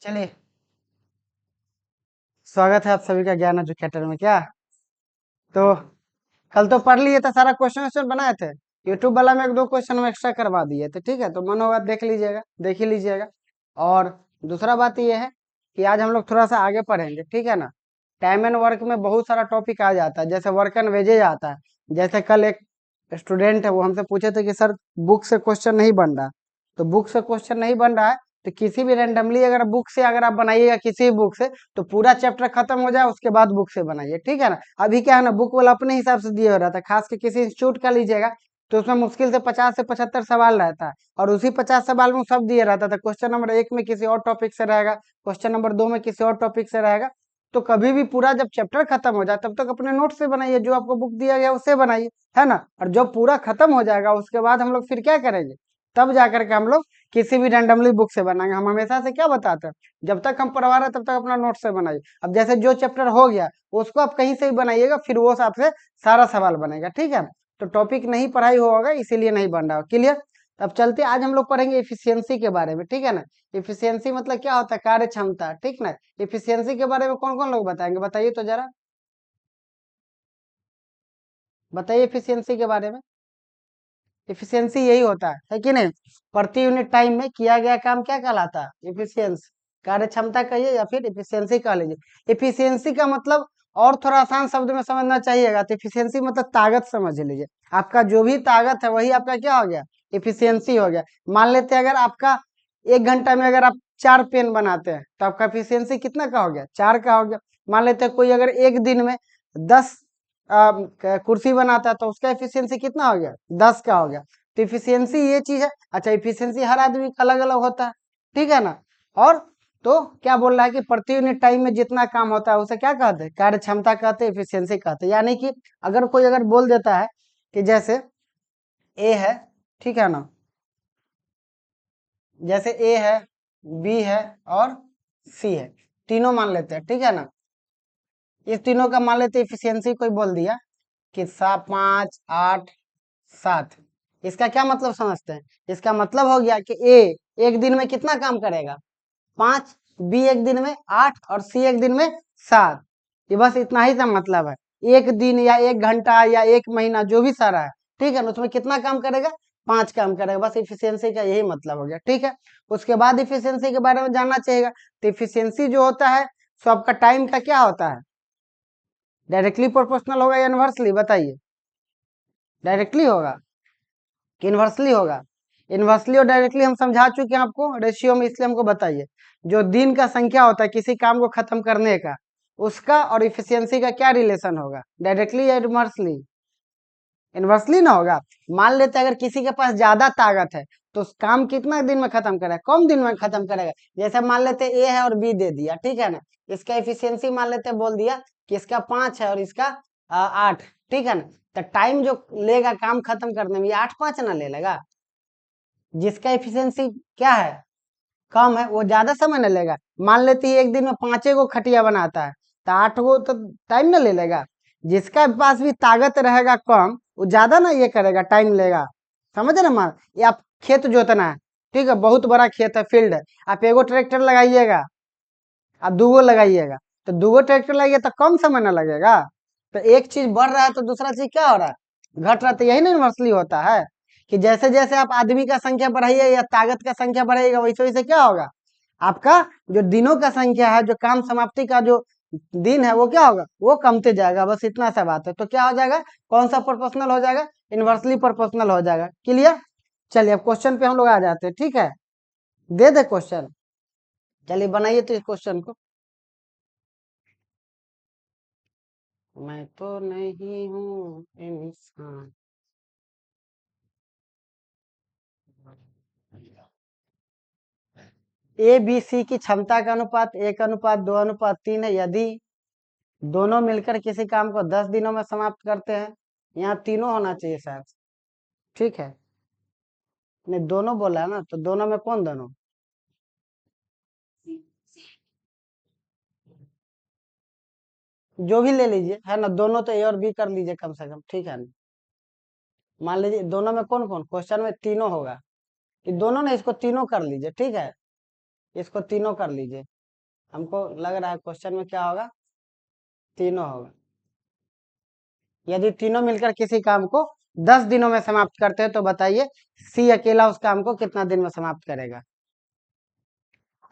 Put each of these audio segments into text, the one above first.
चलिए, स्वागत है आप सभी का ज्ञान एजुकेटर में। क्या तो कल तो पढ़ लिए थे, सारा क्वेश्चन वोश्चन बनाए थे। यूट्यूब वाला में एक दो क्वेश्चन हम एक्स्ट्रा करवा दिए थे। ठीक है, तो मन होगा देख लीजिएगा, देख ही लीजिएगा। और दूसरा बात ये है कि आज हम लोग थोड़ा सा आगे पढ़ेंगे। ठीक है ना। टाइम एंड वर्क में बहुत सारा टॉपिक आ जाता है, जैसे वर्क एंड वेजेज आता है। जैसे कल एक स्टूडेंट है, वो हमसे पूछे थे कि सर बुक से क्वेश्चन नहीं बन रहा। तो बुक से क्वेश्चन नहीं बन रहा है तो किसी भी रैंडमली अगर बुक से अगर आप बनाइएगा किसी भी बुक से, तो पूरा चैप्टर खत्म हो जाए उसके बाद बुक से बनाइए। ठीक है ना। अभी क्या है ना, बुक वाला अपने हिसाब से दिया हो रहा था, खास के किसी इंस्टीट्यूट का लीजिएगा तो उसमें मुश्किल से 50 से 75 सवाल रहता है, और उसी 50 सवाल में सब दिया रहता था। क्वेश्चन नंबर 1 में किसी और टॉपिक से रहेगा, क्वेश्चन नंबर 2 में किसी और टॉपिक से रहेगा। तो कभी भी पूरा जब चैप्टर खत्म हो जाए तब तक अपने नोट से बनाइए, जो आपको बुक दिया गया उससे बनाइए, है ना। और जब पूरा खत्म हो जाएगा उसके बाद हम लोग फिर क्या करेंगे, तब जाकर के हम लोग किसी भी रैंडमली बुक से बनाएंगे। हम हमेशा से क्या बताते हैं, जब तक हम पढ़वा रहे हैं तब तक अपना नोट से बनाइए। अब जैसे जो चैप्टर हो गया उसको आप कहीं से भी बनाइएगा, फिर वो आपसे सारा सवाल बनेगा। ठीक है। तो टॉपिक नहीं पढ़ाई होगा इसीलिए नहीं बन रहा। क्लियर। अब चलते आज हम लोग पढ़ेंगे इफिशियंसी के बारे में। ठीक है ना। इफिशियंसी मतलब क्या होता है, कार्य क्षमता। ठीक ना। इफिशियंसी के बारे में कौन कौन लोग बताएंगे, बताइए तो जरा, बताइए इफिशियंसी के बारे में। इफिशियंसी यही होता है कि नहीं, प्रति यूनिट टाइम में किया गया काम क्या कहलाता है, इफिशियंसी। कार्य क्षमता कहिए या फिर इफिशियंसी कह लीजिए। इफिशियंसी का मतलब और थोड़ा आसान शब्द में समझना चाहिएगा तो इफिशियंसी मतलब ताकत समझ लीजिए। आपका जो भी ताकत है वही आपका क्या हो गया, इफिशियंसी हो गया। मान लेते हैं अगर आपका 1 घंटा में अगर आप 4 पेन बनाते हैं तो आपका इफिशियंसी कितना का हो गया, 4 का हो गया। मान लेते हैं कोई अगर एक दिन में 10 कुर्सी बनाता है तो उसका इफिशियंसी कितना हो गया, 10 का हो गया। तो इफिशियंसी ये चीज है। अच्छा, इफिशियंसी हर आदमी का अलग अलग होता है। ठीक है ना। और तो क्या बोल रहा है कि प्रति यूनिट टाइम में जितना काम होता है उसे क्या कहते हैं, कार्य क्षमता कहते हैं, इफिशियंसी कहते हैं। यानी कि अगर कोई अगर बोल देता है कि जैसे ए है, ठीक है ना, जैसे ए है, बी है और सी है, तीनों मान लेते हैं। ठीक है ना। इस तीनों का मान लेते इफिशियंसी कोई बोल दिया कि 5, 8, 7। इसका क्या मतलब समझते हैं, इसका मतलब हो गया कि ए एक दिन में कितना काम करेगा, 5, बी एक दिन में 8 और सी एक दिन में 7। ये बस इतना ही सा मतलब है। एक दिन या 1 घंटा या 1 महीना जो भी सारा है, ठीक है ना, उसमें कितना काम करेगा, 5 काम करेगा। बस इफिशियंसी का यही मतलब हो गया। ठीक है। उसके बाद इफिशियंसी के बारे में जानना चाहिएगा। तो इफिशियंसी जो होता है सो आपका टाइम का क्या होता है, डायरेक्टली प्रोपोर्शनल होगा या इनवर्सली, बताइए। डायरेक्टली होगा कि इनवर्सली होगा। इनवर्सली और डायरेक्टली हम समझा चुके हैं आपको रेशियो में, इसलिए हमको बताइए जो दिन का संख्या होता है किसी काम को खत्म करने का, उसका और इफिशियंसी का क्या रिलेशन होगा, डायरेक्टली या इनवर्सली। इनवर्सली ना होगा। मान लेते हैं अगर किसी के पास ज्यादा ताकत है तो उस काम कितना दिन में खत्म करेगा, कम दिन में खत्म करेगा। जैसे मान लेते ए है और बी दे दिया, ठीक है ना, इसका इफिशियंसी मान लेते बोल दिया कि इसका 5 है और इसका 8। ठीक है ना। तो टाइम जो लेगा काम खत्म करने में, ये 8, 5 ना ले लेगा। जिसका इफिशियंसी क्या है, कम है, वो ज्यादा समय न लेगा। मान लेते एक दिन में 5 गो खटिया बनाता है तो 8 गो तो टाइम न ले लेगा। जिसका पास भी ताकत रहेगा कम, वो ज्यादा ना ये करेगा, टाइम लेगा। समझ रहे मान, ये आप खेत जोतना है, ठीक है, बहुत बड़ा खेत है, फील्ड है, आप एगो ट्रैक्टर लगाइएगा, आप 2 गो लगाइएगा, तो 2 गो ट्रैक्टर लगाइए तो कम समय न लगेगा। तो एक चीज बढ़ रहा है तो दूसरा चीज क्या हो रहा है, घट रहा है। तो यही ना इनवर्सली होता है कि जैसे जैसे आप आदमी का संख्या बढ़ाइए या ताकत का संख्या बढ़ाइएगा, वैसे वैसे क्या होगा, आपका जो दिनों का संख्या है, जो काम समाप्ति का जो दिन है वो क्या होगा, वो कमते जाएगा। बस इतना सा बात है। तो क्या हो जाएगा, कौन सा प्रोपोर्शनल हो जाएगा, इनवर्सली प्रोपोर्शनल हो जाएगा। क्लियर। चलिए अब क्वेश्चन पे हम लोग आ जाते हैं। ठीक है, दे दे क्वेश्चन, चलिए बनाइए तो इस क्वेश्चन को। मैं तो नहीं हूँ इंसान। ए बी सी की क्षमता का अनुपात 1:2:3 है। यदि दोनों मिलकर किसी काम को 10 दिनों में समाप्त करते हैं, यहाँ तीनों होना चाहिए शायद। ठीक है, नहीं दोनों बोला है ना, तो दोनों में कौन दोनों, जो भी ले लीजिए, है ना, दोनों तो ए और बी कर लीजिए कम से कम। ठीक है ना। मान लीजिए दोनों में कौन कौन, क्वेश्चन में तीनों होगा कि दोनों ने, इसको तीनों कर लीजिए। ठीक है, इसको तीनों कर लीजिए। हमको लग रहा है क्वेश्चन में क्या होगा, तीनों होगा। यदि तीनों मिलकर किसी काम को 10 दिनों में समाप्त करते हैं तो बताइए सी अकेला उस काम को कितना दिन में समाप्त करेगा।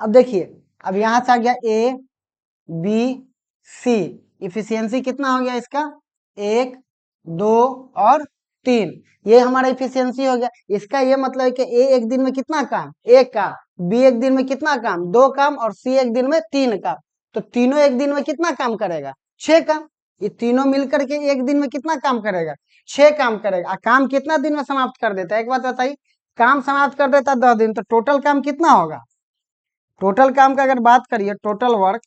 अब देखिए, अब यहां से आ गया ए बी सी, इफिशियंसी कितना हो गया इसका, 1 2 और 3, ये हमारा इफिशियंसी हो गया। इसका ये मतलब है कि ए एक दिन में कितना काम, एक काम, बी एक दिन में कितना काम, 2 काम, और सी एक दिन में 3 काम। तो तीनों एक दिन में कितना काम करेगा, 6 काम। ये तीनों मिलकर के एक दिन में कितना काम करेगा, 6 काम करेगा। काम कितना दिन में समाप्त कर देता है, एक बात बताइए, काम समाप्त कर देता है 10 दिन, तो टोटल काम कितना होगा। टोटल काम का अगर बात करिए, टोटल वर्क,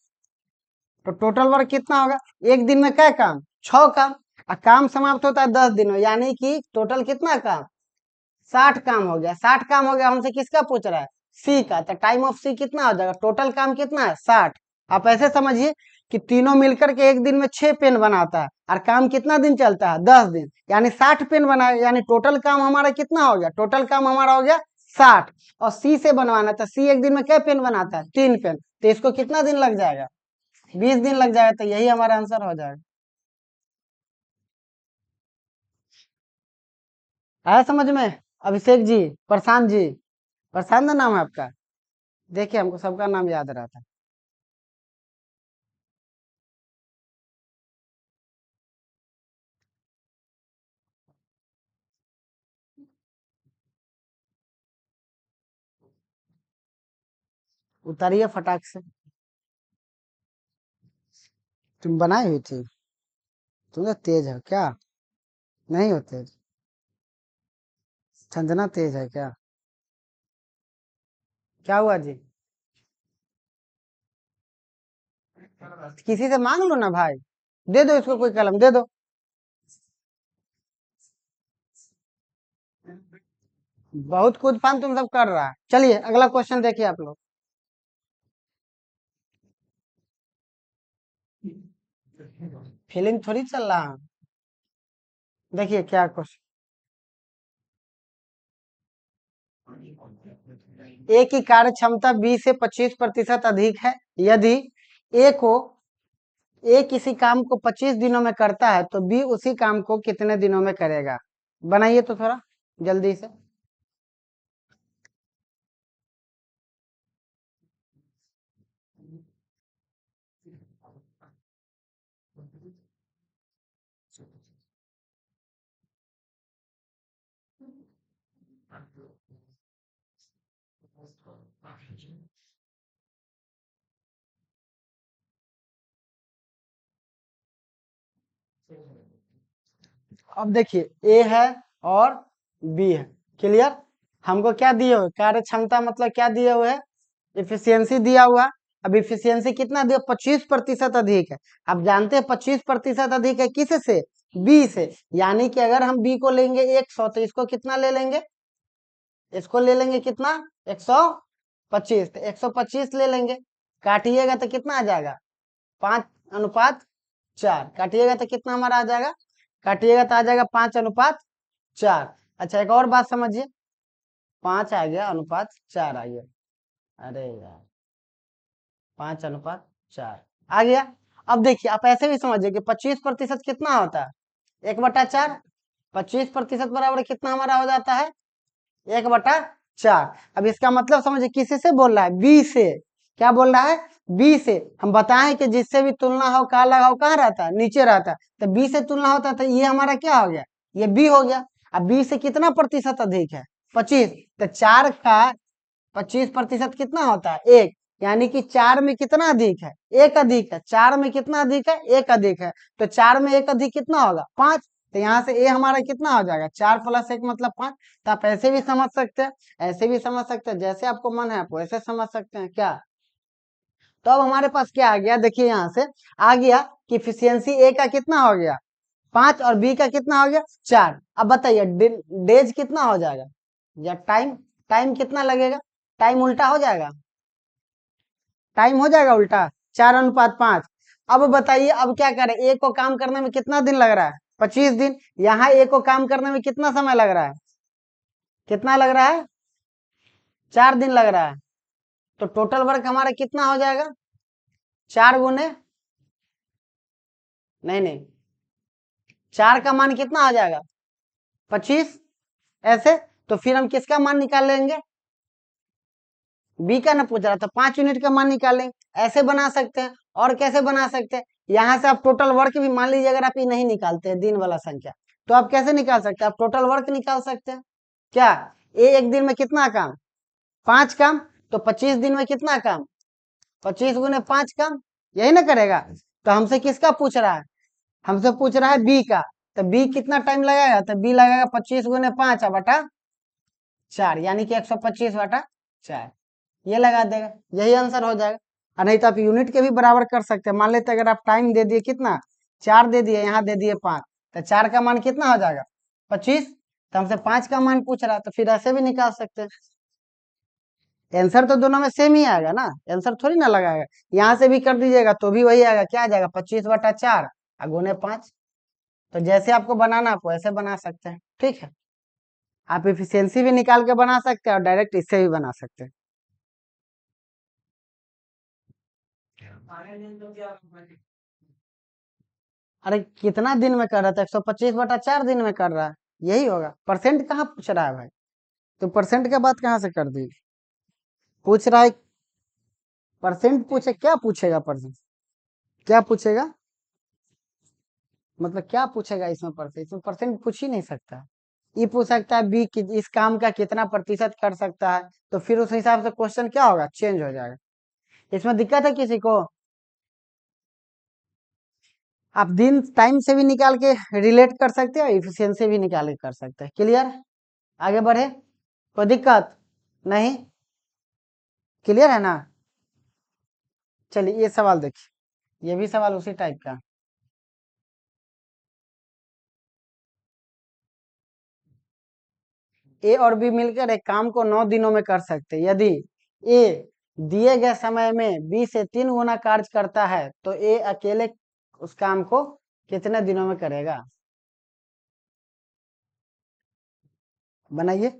तो टोटल वर्क कितना होगा, एक दिन में क्या काम, 6 काम, और काम समाप्त होता है 10 दिन में, यानी कि टोटल कितना काम, 60 काम हो गया। 60 काम हो गया, हमसे किसका पूछ रहा है, सी का। तो टाइम ऑफ सी कितना हो जाएगा, टोटल काम कितना है, 60। आप ऐसे समझिए कि तीनों मिलकर के एक दिन में 6 पेन बनाता है, और काम कितना दिन चलता है, 10 दिन, यानी 60 पेन बनाए, यानी टोटल काम हमारा कितना हो गया, टोटल काम हमारा हो गया 60। और सी से बनवाना था, सी एक दिन में क्या पेन बनाता है, 3 पेन, तो इसको कितना दिन लग जाएगा, 20 दिन लग जाएगा। तो यही हमारा आंसर हो जाएगा। आया समझ में। अभिषेक जी, प्रशांत जी, प्रशांत ना नाम है आपका, देखिए हमको सबका नाम याद रहता है। उतारिए फटाक से। तुम बनाई हुई थी, तुम तो तेज हो क्या, नहीं हो तेज, संजना तेज है क्या, क्या हुआ जी, किसी से मांग लो ना भाई, दे दो इसको कोई कलम दे दो। बहुत कूद फान तुम सब कर रहा है। चलिए अगला क्वेश्चन देखिए आप लोग। फीलिंग थोड़ी चल रहा है, देखिए क्या क्वेश्चन, ए की कार्य क्षमता बी से 25% अधिक है, यदि ए को ए किसी काम को 25 दिनों में करता है तो बी उसी काम को कितने दिनों में करेगा। बनाइए तो थोड़ा जल्दी से। अब देखिए ए है और बी है, क्लियर। हमको क्या दिए हुए, कार्य क्षमता मतलब क्या दिए हुए है, इफिशियंसी दिया हुआ। अब इफिशियंसी कितना दिया, 25% अधिक है। आप जानते हैं 25% अधिक है किस से, बी से, यानी कि अगर हम बी को लेंगे 100 तो इसको कितना ले लेंगे, इसको ले लेंगे कितना, 125, तो 125 ले लेंगे। काटिएगा तो कितना आ जाएगा, 5:4, काटिएगा तो कितना हमारा आ जाएगा, काटिएगा तो आ जाएगा 5:4। अच्छा एक और बात समझिए, 5 आ गया, अनुपात 4 आ गया, अरे यार 5:4 आ गया। अब देखिए आप ऐसे भी समझिए कि 25% कितना होता है, 1/4, 25% बराबर कितना हमारा हो जाता है, 1/4। अब इसका मतलब समझिए किसी से बोल रहा है, बी से, क्या बोल रहा है, बी से। हम बताएं कि जिससे भी तुलना हो कहाँ लगाओ, कहाँ रहता है, नीचे रहता है, तो बी से तुलना होता है, तो ये हमारा क्या हो गया, ये बी हो गया। अब बी से कितना प्रतिशत अधिक है, 25, तो 4 का 25% कितना होता है, 1, यानी कि 4 में कितना अधिक है, 1 अधिक है, 4 में कितना अधिक है, 1 अधिक है, तो 4 में 1 अधिक कितना होगा, 5। तो यहाँ से ए हमारा कितना हो जाएगा, 4 + 1 मतलब 5। तो आप ऐसे भी समझ सकते हैं, ऐसे भी समझ सकते हैं, जैसे आपको मन है आप वैसे समझ सकते हैं क्या। तो अब हमारे पास क्या आ गया, देखिए यहाँ से आ गया कि इफिशियंसी ए का कितना हो गया, 5, और बी का कितना हो गया, 4। अब बताइए डेज कितना हो जाएगा, या टाइम, टाइम कितना लगेगा, टाइम उल्टा हो जाएगा, टाइम हो जाएगा उल्टा, 4:5। अब बताइए अब क्या करें, ए को काम करने में कितना दिन लग रहा है, 25 दिन। यहाँ ए को काम करने में कितना समय लग रहा है, कितना लग रहा है, 4 दिन लग रहा है। तो टोटल वर्क हमारा कितना हो जाएगा? 4 गुने, नहीं 4 का मान कितना आ जाएगा? 25। ऐसे तो फिर हम किसका मान निकाल लेंगे? बी का ना पूछ रहा था, 5 यूनिट का मान निकाल लेंगे। ऐसे बना सकते हैं। और कैसे बना सकते हैं? यहाँ से आप टोटल वर्क भी मान लीजिए, अगर आप ये नहीं निकालते हैं दिन वाला संख्या, तो आप कैसे निकाल सकते हैं? आप टोटल वर्क निकाल सकते हैं। क्या ए एक दिन में कितना काम? 5 काम। तो 25 दिन में कितना काम? 25 गुने 5 काम। यही ना करेगा। तो हमसे किसका पूछ रहा है? हमसे पूछ रहा है बी का। तो बी कितना टाइम लगाएगा? तो बी लगाएगा 25 गुने 5 बटा 4, यानी कि 125 बटा 4। ये लगा देगा, यही आंसर हो जाएगा। और नहीं तो आप यूनिट के भी बराबर कर सकते हैं। मान लेते अगर आप टाइम दे दिए कितना, 4 दे दिए, यहाँ दे दिए 5, तो 4 का मान कितना हो जाएगा? 25। तो हमसे 5 का मान पूछ रहा है, तो फिर ऐसे भी निकाल सकते हैं। आंसर तो दोनों में सेम ही आएगा ना, आंसर थोड़ी ना लगाएगा। यहाँ से भी कर दीजिएगा तो भी वही आएगा। क्या आ जाएगा? 25 बटा 4 और गुने 5। तो जैसे आपको बनाना आपको ऐसे बना सकते हैं। ठीक है, आप इफिशियंसी भी निकाल के बना सकते हैं और डायरेक्ट इससे भी बना सकते हैं। अरे कितना दिन में कर रहा था? 125 बटा 4 दिन में कर रहा है, यही होगा। परसेंट कहाँ पूछ रहा है भाई? तो परसेंट का बात कहाँ से कर दी? पूछ रहा है परसेंट, पूछे क्या पूछेगा? परसेंट क्या पूछेगा? मतलब क्या पूछेगा इसमें? परसेंट, इसमें परसेंट पूछ ही नहीं सकता। ये पूछ सकता है बी इस काम का कितना प्रतिशत कर सकता है, तो फिर उस हिसाब से क्वेश्चन क्या होगा? चेंज हो जाएगा। इसमें दिक्कत है किसी को? आप दिन टाइम से भी निकाल के रिलेट कर सकते हैं, इफिशियंसी भी निकाल के कर सकते हैं। क्लियर? आगे बढ़े, कोई दिक्कत नहीं? क्लियर है ना? चलिए ये सवाल देखिए, ये भी सवाल उसी टाइप का। ए और बी मिलकर एक काम को 9 दिनों में कर सकते हैं। यदि ए दिए गए समय में बी से 3 गुना कार्य करता है, तो ए अकेले उस काम को कितने दिनों में करेगा? बनाइए।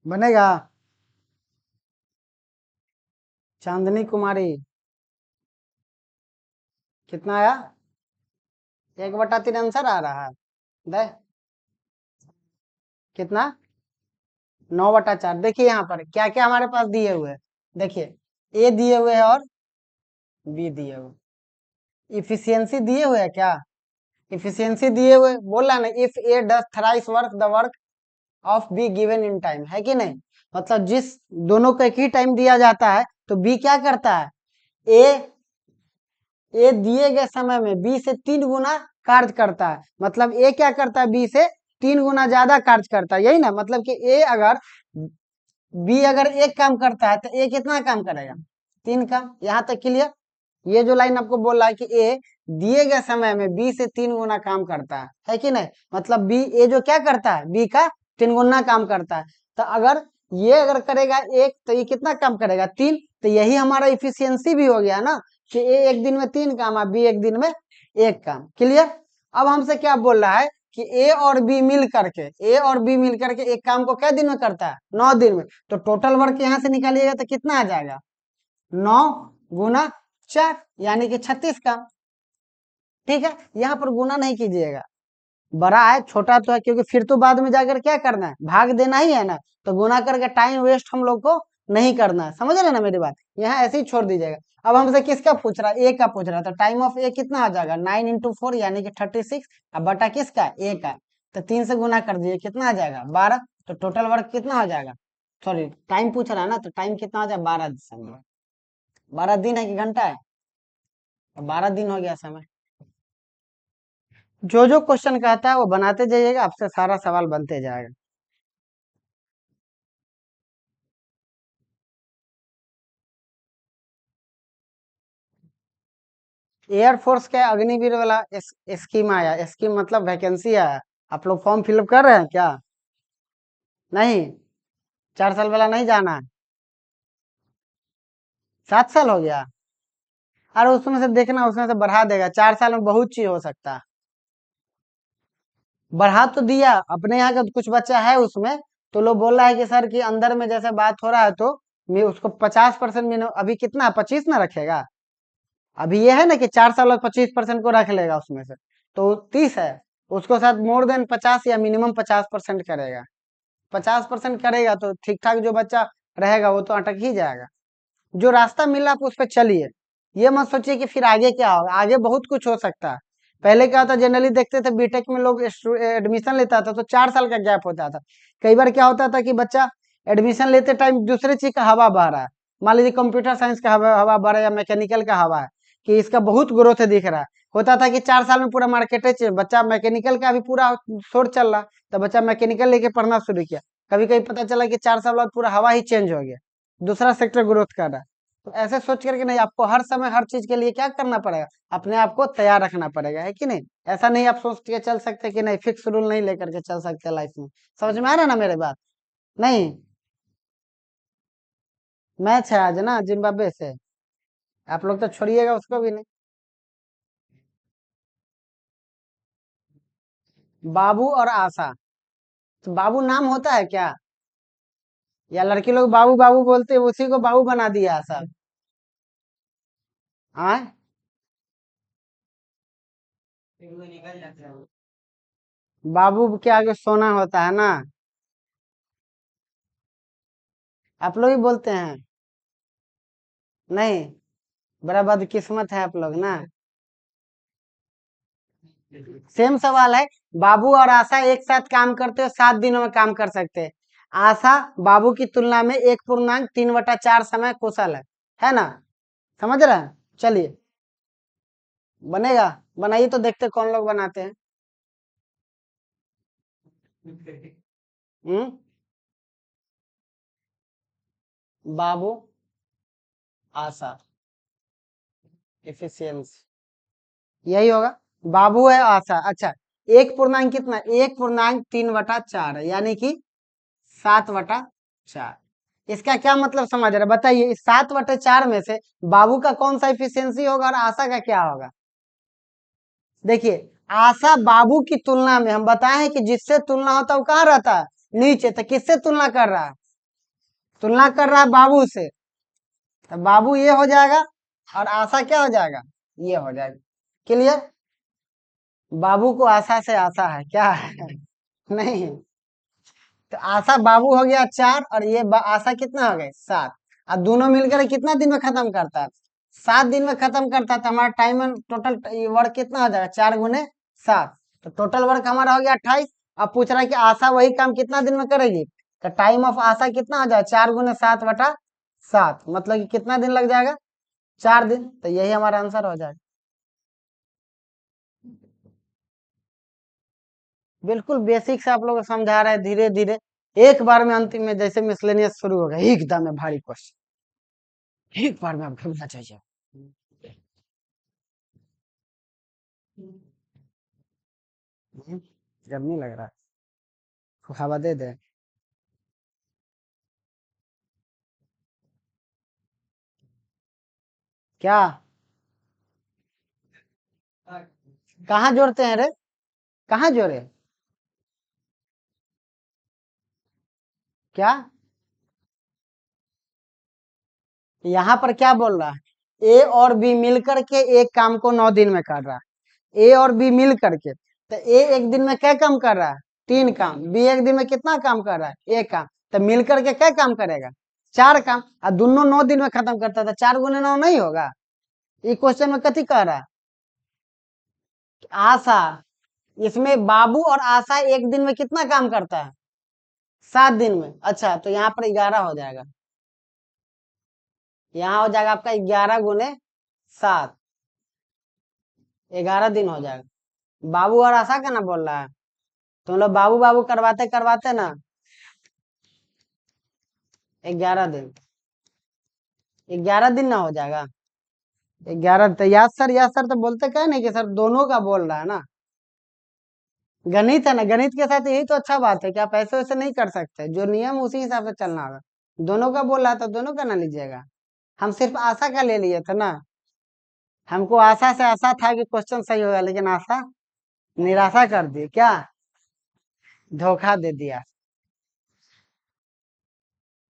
बनेगा? चांदनी कुमारी कितना आया? 1/3 आंसर आ रहा है। दे कितना? 9/4। देखिए यहाँ पर क्या क्या हमारे पास दिए हुए हैं। देखिए ए दिए हुए हैं और बी दिए हुए। इफिशियंसी दिए हुए है क्या? इफिशियंसी दिए हुए, बोला ना, if A does thrice work the work of be given in time, है कि नहीं? मतलब जिस दोनों को एक ही टाइम दिया जाता है, तो बी क्या करता है? ए ए दिए गए समय में बी से 3 गुना कार्य करता है। मतलब ए क्या करता है? बी से 3 गुना ज्यादा कार्य करता है। यही ना मतलब कि ए अगर बी अगर एक काम करता है, तो ए कितना काम करेगा? 3 काम। यहाँ तक क्लियर? ये जो लाइन आपको बोल रहा है कि ए दिए गए समय में बी से 3 गुना काम करता है कि नहीं? मतलब बी ए जो क्या करता है? बी का 3 गुना काम करता है। तो अगर ये अगर करेगा एक, तो ये कितना काम करेगा? 3। तो यही हमारा इफिशियंसी भी हो गया ना, कि ए एक दिन में 3 काम और बी एक दिन में 1 काम। क्लियर? अब हमसे क्या बोल रहा है कि ए और बी मिल करके, ए और बी मिल करके एक काम को क्या दिन में करता है? 9 दिन में। तो टोटल वर्क यहाँ से निकालिएगा तो कितना आ जाएगा? 9 गुना 4, यानी कि 36 काम। ठीक है, यहाँ पर गुना नहीं कीजिएगा, बड़ा है छोटा तो है, क्योंकि फिर तो बाद में जाकर क्या करना है? भाग देना ही है ना। तो गुना करके टाइम वेस्ट हम लोग को नहीं करना है। समझ रहे ना मेरी बात? यहाँ ऐसे ही छोड़ दीजिएगा। अब हमसे किसका पूछ रहा है? ए का पूछ रहा है। तो टाइम ऑफ ए कितना आ जाएगा? 9 × 4 यानी कि 36। अब बटा किसका? ए का। तो 3 से गुना कर दीजिए, कितना आ जाएगा? 12। तो टोटल वर्क कितना हो जाएगा? सॉरी, टाइम पूछ रहा है ना, तो टाइम कितना हो जाएगा? 12 12 दिन है कि घंटा है? 12 दिन हो गया समय। जो जो क्वेश्चन कहता है वो बनाते जाइएगा, आपसे सारा सवाल बनते जाएगा। एयरफोर्स का अग्निवीर वाला स्कीम आया, स्कीम मतलब वैकेंसी आया, आप लोग फॉर्म फिलअप कर रहे हैं क्या? नहीं, 4 साल वाला नहीं जाना है, 7 साल हो गया। अरे उसमें से देखना, उसमें से बढ़ा देगा, 4 साल में बहुत चीज हो सकता है। बढ़ा तो दिया, अपने यहाँ का कुछ बच्चा है उसमें, तो लोग बोल रहा है कि सर कि अंदर में जैसे बात हो रहा है तो मैं उसको 50% अभी कितना 25 ना रखेगा, अभी ये है ना कि 4 साल और 25% को रख लेगा उसमें से, तो 30 है, उसको शायद मोर देन 50 या मिनिमम 50% करेगा। 50% करेगा तो ठीक ठाक जो बच्चा रहेगा वो तो अटक ही जाएगा। जो रास्ता मिला आप उस पर चलिए, ये मत सोचिए कि फिर आगे क्या होगा, आगे बहुत कुछ हो सकता है। पहले क्या होता, जनरली देखते थे बीटेक में लोग एडमिशन लेता था तो 4 साल का गैप होता था। कई बार क्या होता था कि बच्चा एडमिशन लेते टाइम दूसरे चीज का हवा बह रहा है, मान लीजिए कंप्यूटर साइंस का हवा बह रहा है या मैकेनिकल का हवा है, कि इसका बहुत ग्रोथ दिख रहा है, होता था कि 4 साल में पूरा मार्केट बच्चा मैकेनिकल का भी पूरा शोर चल रहा, तो बच्चा मैकेनिकल लेके पढ़ना शुरू किया। कभी कभी पता चला कि 4 साल बाद पूरा हवा ही चेंज हो गया, दूसरा सेक्टर ग्रोथ कर रहा है। तो ऐसे सोच करके नहीं, आपको हर समय हर चीज के लिए क्या करना पड़ेगा, अपने आप को तैयार रखना पड़ेगा, है कि नहीं? ऐसा नहीं आप सोच के चल सकते कि नहीं, फिक्स रूल नहीं लेकर के चल सकते लाइफ में। समझ में आ रहा ना मेरे बात? नहीं, मैच है आज ना जिम्बाब्वे से, आप लोग तो छोड़िएगा उसको भी नहीं। बाबू और आशा, तो बाबू नाम होता है क्या, या लड़की लोग बाबू बाबू बोलते हैं उसी को बाबू बना दिया आशा? हाँ, बाबू के आगे सोना होता है ना, आप लोग ही बोलते हैं। नहीं, बड़ा बदकिस्मत है आप लोग ना। सेम सवाल है, बाबू और आशा एक साथ काम करते हो, 7 दिनों में काम कर सकते हैं। आशा बाबू की तुलना में 1.3/4 समय कुशल है ना? समझ रहे हैं? चलिए, बनेगा, बनाइए तो देखते कौन लोग बनाते हैं। हम्म, बाबू आशा एफिशिएंसी यही होगा, बाबू है आशा, अच्छा, एक पूर्णांक कितना, 1.3/4 है, यानी कि 7/4। इसका क्या मतलब समझ रहे बताइए, इस 7/4 में से बाबू का कौन सा इफिशियंसी होगा और आशा का क्या होगा? देखिए, आशा बाबू की तुलना में, हम बताए हैं कि जिससे तुलना होता है वो कहाँ रहता है, नीचे, तो किससे तुलना कर रहा है, तुलना कर रहा है बाबू से, तो बाबू ये हो जाएगा और आशा क्या हो जाएगा, ये हो जाएगा। क्लियर? बाबू को आशा से आशा है क्या है? नहीं, तो आशा बाबू हो गया 4 और ये आशा कितना हो गए 7, और दोनों मिलकर कितना दिन में खत्म करता है, 7 दिन में खत्म करता है, तो हमारा टाइम टोटल वर्क कितना हो जाएगा, 4 × 7, तो टोटल वर्क हमारा हो गया 28। अब पूछ रहा है कि आशा वही काम कितना दिन में करेगी, तो टाइम ऑफ आशा कितना हो जाएगा, 4 × 7/7, मतलब कि कितना दिन लग जाएगा, 4 दिन, तो यही हमारा आंसर हो जाएगा। बिल्कुल बेसिक से आप लोग को समझा रहे हैं धीरे धीरे, एक बार में अंतिम में जैसे मिसलेनियस शुरू होगा एकदम में भारी क्वेश्चन, एक बार में आप घूमना चाहिए। गर्मी लग रहा है, हवा दे दे। क्या, कहाँ जोड़ते हैं रे, कहाँ जोड़े, क्या, यहाँ पर क्या बोल रहा है, ए और बी मिल करके एक काम को 9 दिन में कर रहा है, ए और बी मिल करके, तो ए एक दिन में क्या काम कर रहा है, 3 काम, बी एक दिन में कितना काम कर रहा है, 1 काम, तो मिल करके क्या काम करेगा, 4 काम, और दोनों 9 दिन में खत्म करता था, 4 × 9 नहीं होगा? ये क्वेश्चन में कथी कह रहा है, आशा, इसमें बाबू और आशा एक दिन में कितना काम करता है, 7 दिन में, अच्छा तो यहाँ पर 11 हो जाएगा, यहाँ हो जाएगा आपका 11 × 7, 11 दिन हो जाएगा। बाबू और आशा का ना बोल रहा है, तुम लोग बाबू बाबू करवाते करवाते ना, 11 दिन, 11 दिन ना हो जाएगा, 11। तो याद सर तो बोलते क्या नहीं कि सर दोनों का बोल रहा है ना, गणित है ना, गणित के साथ यही तो अच्छा बात है कि आप ऐसे वैसे नहीं कर सकते, जो नियम उसी हिसाब से चलना होगा। दोनों का बोल रहा था, दोनों का ना लीजिएगा। हम सिर्फ आशा का ले लिए थे ना, हमको आशा से आशा था कि क्वेश्चन सही होगा, लेकिन आशा निराशा कर दी क्या, धोखा दे दिया।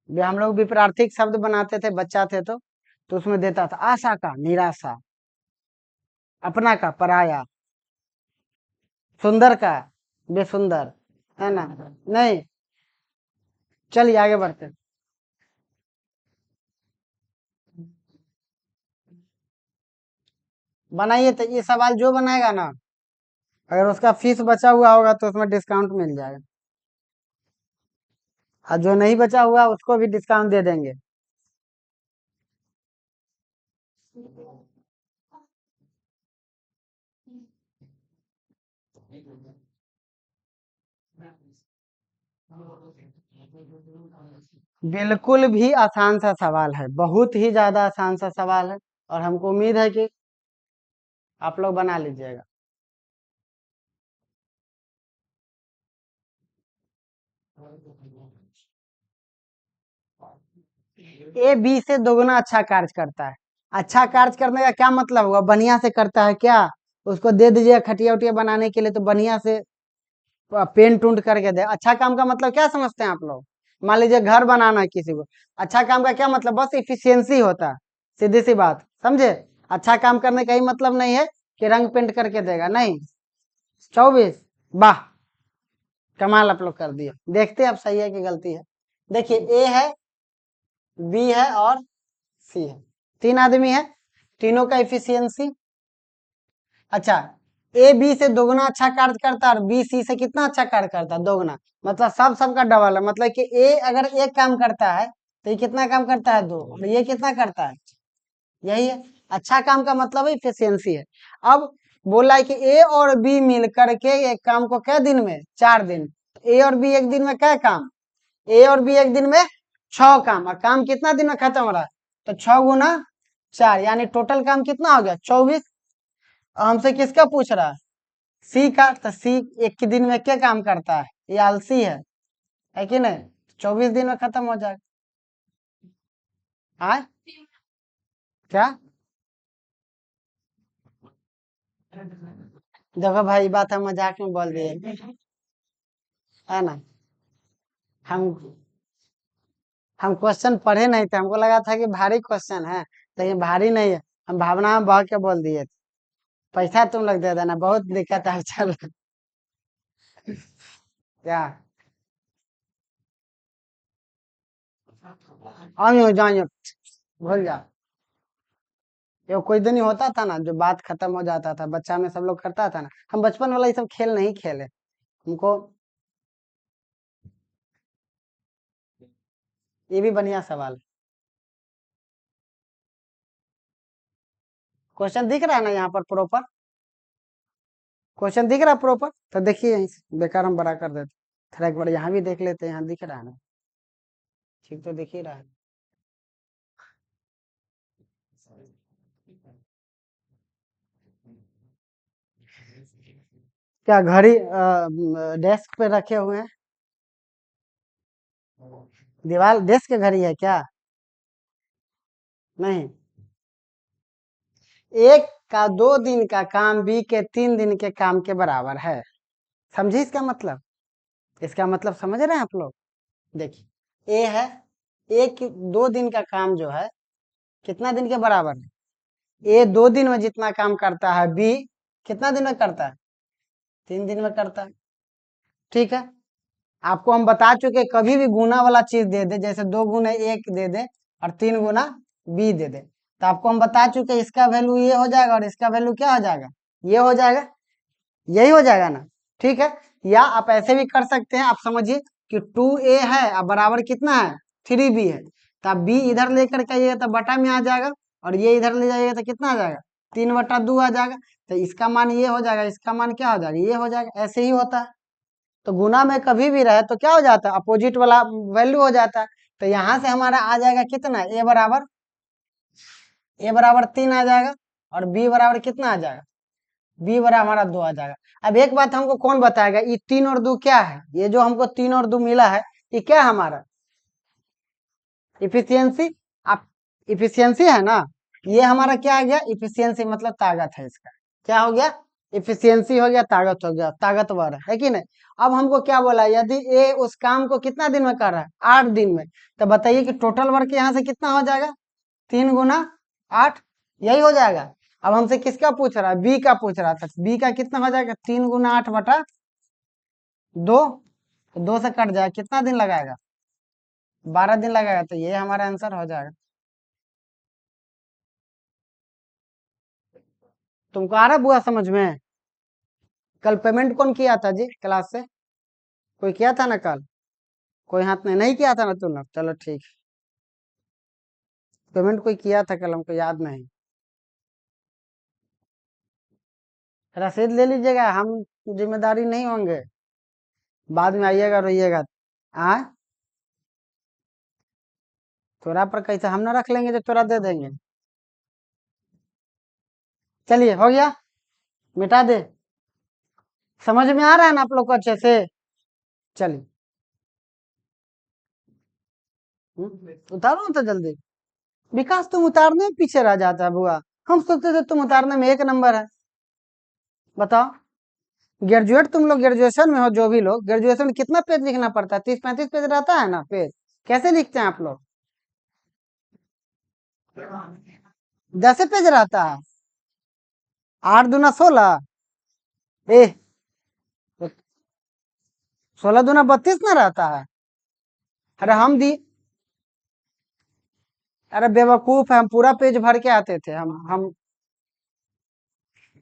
हम लोग विपरीत शब्द बनाते थे, बच्चा थे तो उसमें देता था आशा का निराशा, अपना का पराया, सुंदर का बेसुंदर, है ना। नहीं, चलिए आगे बढ़ते हैं। बनाइए, तो ये सवाल जो बनाएगा ना, अगर उसका फीस बचा हुआ होगा तो उसमें डिस्काउंट मिल जाएगा, और जो नहीं बचा हुआ उसको भी डिस्काउंट दे देंगे। बिल्कुल भी आसान सा सवाल है, बहुत ही ज्यादा आसान सा सवाल है, और हमको उम्मीद है कि आप लोग बना लीजिएगा। ए बी से दोगुना अच्छा कार्य करता है। अच्छा कार्य करने का क्या मतलब हुआ, बढ़िया से करता है क्या, उसको दे दीजिए खटिया उटिया बनाने के लिए तो बढ़िया से पेंट उंट करके दे। अच्छा काम का मतलब क्या समझते हैं आप लोग, मान लीजिए घर बनाना है किसी को, अच्छा काम का क्या मतलब, बस इफिशियंसी होता है, सीधी सी बात, समझे। अच्छा काम करने का ही मतलब नहीं है कि रंग पेंट करके देगा, नहीं। 24, वाह, कमाल आप लोग कर दिया। देखते हैं अब सही है कि गलती है। देखिए, ए है, बी है और सी है, 3 आदमी है, तीनों का इफिशियंसी। अच्छा, ए बी से दोगुना अच्छा कार्य करता है और बी सी से कितना अच्छा कार्य करता है, दोगुना, मतलब सब सबका डबल है, मतलब कि ए अगर एक काम करता है तो ये कितना काम करता है, 2, और ये कितना करता है, यही है। अच्छा काम का मतलब है इफिशियंसी है। अब बोला है कि ए और बी मिल करके एक काम को क्या दिन में, 4 दिन। ए और बी एक दिन में क्या काम, ए और बी एक दिन में 6 काम, और काम कितना दिन में खत्म हो रहा है, तो 6 गुना 4, यानी टोटल काम कितना हो गया, 24। हमसे किसका पूछ रहा है, सी का, तो सी एक के दिन में क्या काम करता है, ये आलसी है कि नहीं, 24 दिन में खत्म हो जाएगा। हाँ, क्या, देखो भाई, बात हम मजाक में बोल दिए, है ना। हम हम क्वेश्चन पढ़े नहीं थे, हमको लगा था कि भारी क्वेश्चन है, लेकिन भारी नहीं है, हम भावना में बह के बोल दिए थे। पैसा तुम लोग दे देना, बहुत दिक्कत है चल। क्या, आइयो जाइयो, भूल जा। ये कोई दिन ही होता था ना जो बात खत्म हो जाता था, बच्चा में सब लोग करता था ना, हम बचपन वाला ये सब खेल नहीं खेले हमको। ये भी बढ़िया सवाल, क्वेश्चन दिख रहा है ना यहाँ पर प्रॉपर, क्वेश्चन दिख रहा है प्रॉपर, तो देखिए यहीं से, बेकार हम बड़ा कर देते, थोड़ा एक बार यहाँ भी देख लेते हैं, यहाँ दिख रहा है ना, ठीक तो दिख ही रहा है। क्या घड़ी डेस्क पे रखे हुए हैं, दीवार डेस्क के घड़ी है क्या, नहीं। एक का 2 दिन का काम बी के 3 दिन के काम के बराबर है, समझे इसका मतलब, इसका मतलब समझ रहे हैं आप लोग। देखिए, ए है, एक 2 दिन का काम जो है कितना दिन के बराबर है, ए 2 दिन में जितना काम करता है, बी कितना दिन में करता है, 3 दिन में करता है, ठीक है। आपको हम बता चुके, कभी भी गुना वाला चीज दे दे, जैसे 2 गुना 1 दे दे और 3 गुना बी दे दे, तो आपको हम बता चुके इसका वैल्यू ये हो जाएगा और इसका वैल्यू क्या हो जाएगा, ये हो जाएगा, यही हो जाएगा ना, ठीक है। या आप ऐसे भी कर सकते हैं, आप समझिए कि 2a है और बराबर कितना है, 3b है, तो आप b इधर लेकर के आइएगा तो बटा में आ जाएगा, और ये इधर ले जाइएगा तो कितना आ जाएगा, 3/2 आ जाएगा, तो इसका मान ये हो जाएगा, इसका मान क्या हो जाएगा, ये हो जाएगा, ऐसे ही होता है। तो गुना में कभी भी रहे तो क्या हो जाता है, अपोजिट वाला वैल्यू हो जाता है। तो यहाँ से हमारा आ जाएगा कितना, ए बराबर ए बराबर 3 आ जाएगा और बी बराबर कितना आ जाएगा, बी बराबर हमारा 2 आ जाएगा। अब एक बात हमको कौन बताएगा, ये 3 और 2 क्या है, ये जो हमको 3 और 2 मिला है ये क्या है हमारा, इफिशियंसी। आप इफिशियंसी है ना, ये हमारा क्या आ गया, इफिशियंसी मतलब ताकत है इसका, क्या हो गया, इफिशियंसी हो गया, ताकत हो गया, ताकतवर है कि नहीं। अब हमको क्या बोला, यदि ए उस काम को कितना दिन में कर रहा है, 8 दिन में, तो बताइए कि टोटल वर्क यहाँ से कितना हो जाएगा, 3 गुना 8, यही हो जाएगा। अब हमसे किसका पूछ रहा है, बी का पूछ रहा था, बी का कितना हो जाएगा, 3 गुना 8 बटा 2, तो 2 से कट जाएगा, कितना दिन लगाएगा, 12 दिन लगाएगा, तो ये हमारा आंसर हो जाएगा। तुमको आ रहा बुआ समझ में। कल पेमेंट कौन किया था जी क्लास से, कोई किया था ना कल, कोई हाथ में नहीं किया था ना तुमने, चलो ठीक है, पेमेंट कोई किया था कल, हमको याद नहीं। रसीद ले लीजिएगा, हम जिम्मेदारी नहीं होंगे, बाद में आइएगा रोइएगा। आ तोरा पर कैसे हम ना रख लेंगे जो तोरा दे देंगे। चलिए हो गया, मिटा दे, समझ में आ रहा है ना आप लोग को अच्छे से। चलिए उतारो ना तो जल्दी, विकास तुम उतारने में पीछे रह जाता है बुआ, हम सोचते थे तुम उतारने में 1 नंबर है। बताओ, ग्रेजुएट तुम लोग ग्रेजुएशन में हो, जो भी लोग ग्रेजुएशन में कितना पेज लिखना पड़ता है, 30-35 पेज रहता है ना पेज, कैसे लिखते हैं आप लोग, 10 पेज रहता है, 8 दूना 16, ए 16 दूना 32 ना रहता है। अरे हम दी, अरे बेवकूफ है, हम पूरा पेज भर के आते थे, हम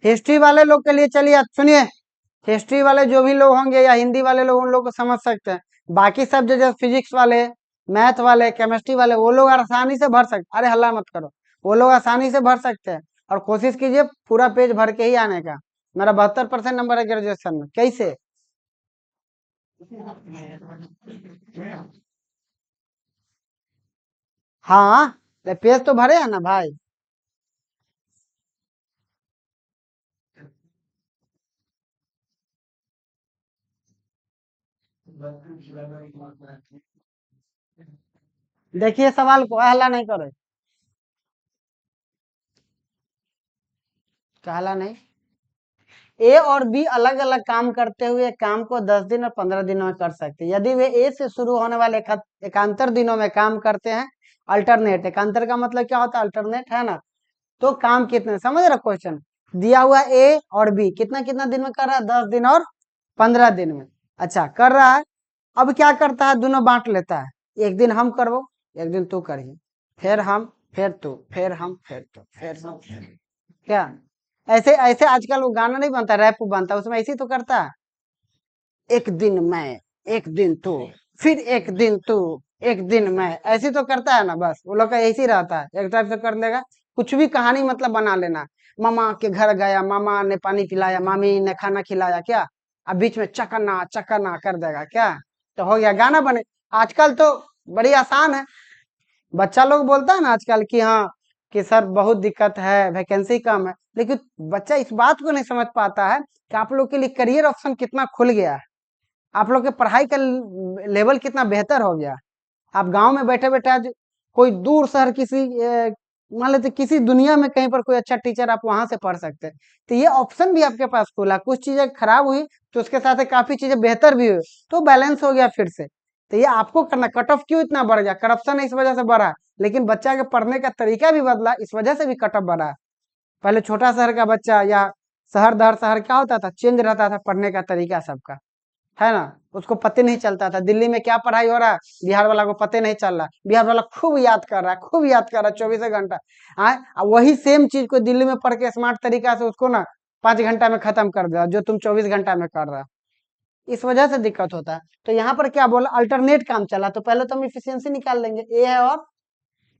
हिस्ट्री वाले लोग के लिए, चलिए सुनिए, हिस्ट्री वाले जो भी लोग होंगे या हिंदी वाले लोग, उन लोग को समझ सकते हैं, बाकी सब जैसे फिजिक्स वाले, मैथ वाले, केमिस्ट्री वाले, वो लोग आसानी से भर सकते, अरे हल्ला मत करो, वो लोग आसानी से भर सकते हैं। और कोशिश कीजिए पूरा पेज भर के ही आने का, मेरा 72% नंबर है ग्रेजुएशन में, कैसे। हाँ तो पेज तो भरे है ना भाई। देखिए सवाल को, हल्ला नहीं करो, हल्ला नहीं। ए और बी अलग अलग काम करते हुए काम को 10 दिन और 15 दिनों में कर सकते हैं, यदि वे ए से शुरू होने वाले एकांतर दिनों में काम करते हैं, अल्टरनेट, एकांतर का मतलब क्या होता है, अल्टरनेट है ना, तो काम कितने, समझ रहे क्वेश्चन, दिया हुआ ए और बी कितना कितना दिन में कर रहा है, 10 दिन और 15 दिन में, अच्छा कर रहा है। अब क्या करता है, दोनों बांट लेता है, एक दिन हम करवो, एक दिन तू करिए, फिर हम, फिर तू, फिर हम, फिर तू, फिर हम, क्या ऐसे ऐसे आजकल वो गाना नहीं बनता, रैप बनता, उसमें ऐसे ही तो करता है, एक दिन मैं, एक दिन तू, फिर एक दिन तू, एक दिन मैं, ऐसे तो करता है ना, बस वो लोग का ऐसे ही रहता है, एक टाइप से कर लेगा, कुछ भी कहानी मतलब बना लेना, मामा के घर गया, मामा ने पानी पिलाया, मामी ने खाना खिलाया, क्या अब बीच में चकना चकना कर देगा क्या, तो हो गया गाना बने। आजकल तो बड़ी आसान है, बच्चा लोग बोलता है ना आजकल कि हाँ कि सर बहुत दिक्कत है, वैकेंसी कम है, लेकिन बच्चा इस बात को नहीं समझ पाता है कि आप लोग के लिए करियर ऑप्शन कितना खुल गया है, आप लोग के पढ़ाई का लेवल कितना बेहतर हो गया। आप गांव में बैठे बैठे आज कोई दूर शहर किसी मान लेते किसी दुनिया में कहीं पर कोई अच्छा टीचर, आप वहां से पढ़ सकते हैं, तो ये ऑप्शन भी आपके पास खुला, कुछ चीजें खराब हुई तो उसके साथ काफी चीजें बेहतर भी हुई, तो बैलेंस हो गया फिर से। तो ये आपको करना, कट ऑफ क्यों इतना बढ़ गया, करप्शन इस वजह से बढ़ा, लेकिन बच्चा के पढ़ने का तरीका भी बदला, इस वजह से भी कट ऑफ बढ़ा। पहले छोटा शहर का बच्चा या शहर दर शहर क्या होता था, चेंज रहता था पढ़ने का तरीका सबका, है ना, उसको पते नहीं चलता था दिल्ली में क्या पढ़ाई हो रहा है, बिहार वाला को पते नहीं चल रहा, बिहार वाला खूब याद कर रहा है, खूब याद कर रहा है 24 घंटा, वही सेम चीज को दिल्ली में पढ़ के स्मार्ट तरीका से उसको ना 5 घंटा में खत्म कर दिया, जो तुम 24 घंटा में कर रहा, इस वजह से दिक्कत होता है। तो यहाँ पर क्या बोला, अल्टरनेट काम चला, तो पहले तो हम इफिशियंसी निकाल लेंगे, ए है और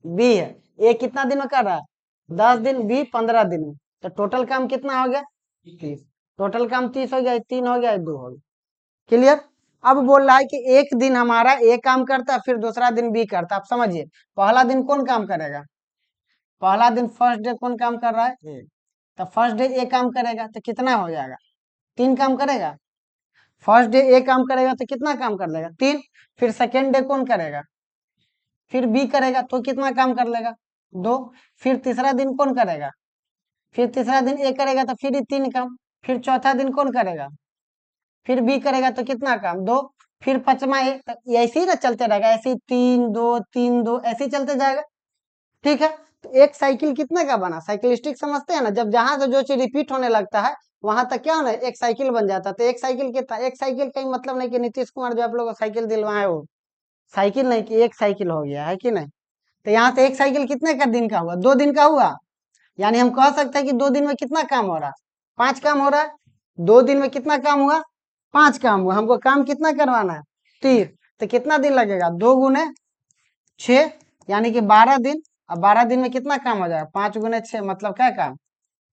बी है, ए कितना दिन में कर रहा है, 10 दिन, बी 15 दिन में, तो टोटल काम कितना हो गया, 30, टोटल काम 30 हो गया, 3 हो गया, 2 हो गया, क्लियर। अब बोल रहा है कि एक दिन हमारा ए काम करता है, फिर दूसरा दिन बी करता है, आप समझिए, पहला दिन कौन काम करेगा, पहला दिन फर्स्ट डे कौन काम कर रहा है? ए। तो फर्स्ट डे ए काम करेगा तो कितना हो जाएगा? 3 काम करेगा। फर्स्ट डे ए काम करेगा तो कितना काम कर लेगा? 3। फिर सेकेंड डे कौन करेगा? फिर बी करेगा तो कितना काम कर लेगा? 2। फिर तीसरा दिन कौन करेगा? फिर तीसरा दिन ए करेगा तो फिर 3 काम। फिर चौथा दिन कौन करेगा? फिर बी करेगा तो कितना काम? 2। फिर पांचवा ए, तो ऐसे ही ना चलते रहेगा, ऐसे ही 3 2 3 2 ऐसे ही चलते जाएगा। ठीक है, तो एक साइकिल कितने का बना? साइकिलिस्टिक समझते हैं ना, जब जहां से जो चीज रिपीट होने लगता है वहां तक क्या होना है? एक साइकिल बन जाता है। तो एक साइकिल कितना? एक साइकिल का मतलब नहीं कि नीतीश कुमार जो आप लोगों को साइकिल दिलवाए वो साइकिल नहीं, कि एक साइकिल हो गया है कि नहीं। तो यहाँ से एक साइकिल कितने का दिन का हुआ? 2 दिन का हुआ। यानी हम कह सकते हैं कि 2 दिन में कितना काम हो रहा है? 5 काम हो रहा है। 2 दिन में कितना काम हुआ? 5 काम हुआ। हमको काम कितना करवाना है? 30। तो कितना दिन लगेगा? 2 गुने 6 यानी कि 12 दिन। अब 12 दिन में कितना काम हो जाएगा? 5 गुने 6 मतलब क्या काम?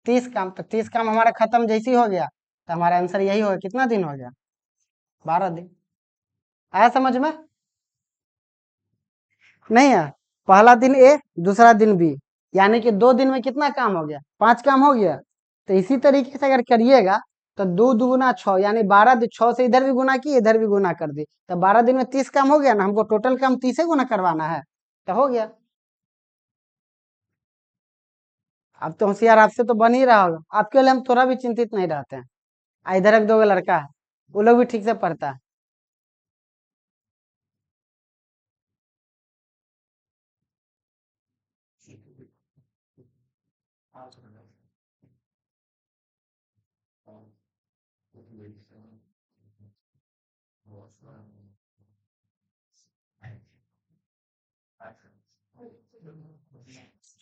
30 काम। तो 30 काम हमारा खत्म जैसी हो गया तो हमारा आंसर यही होगा। कितना दिन हो गया? 12 दिन। आया समझ में? नहीं है। पहला दिन ए, दूसरा दिन बी, यानी कि 2 दिन में कितना काम हो गया? 5 काम हो गया। तो इसी तरीके से अगर करिएगा तो 2 दूना 6 यानी 12 6 से इधर भी गुना की इधर भी गुना कर दी तो 12 दिन में 30 काम हो गया ना। हमको टोटल काम 30 गुना करवाना है तो हो गया। अब तो होशियार आपसे तो बन ही रहा होगा। आपके लिए हम थोड़ा भी चिंतित नहीं रहते हैं। इधर एक 2 लड़का है, वो लोग भी ठीक से पढ़ता है।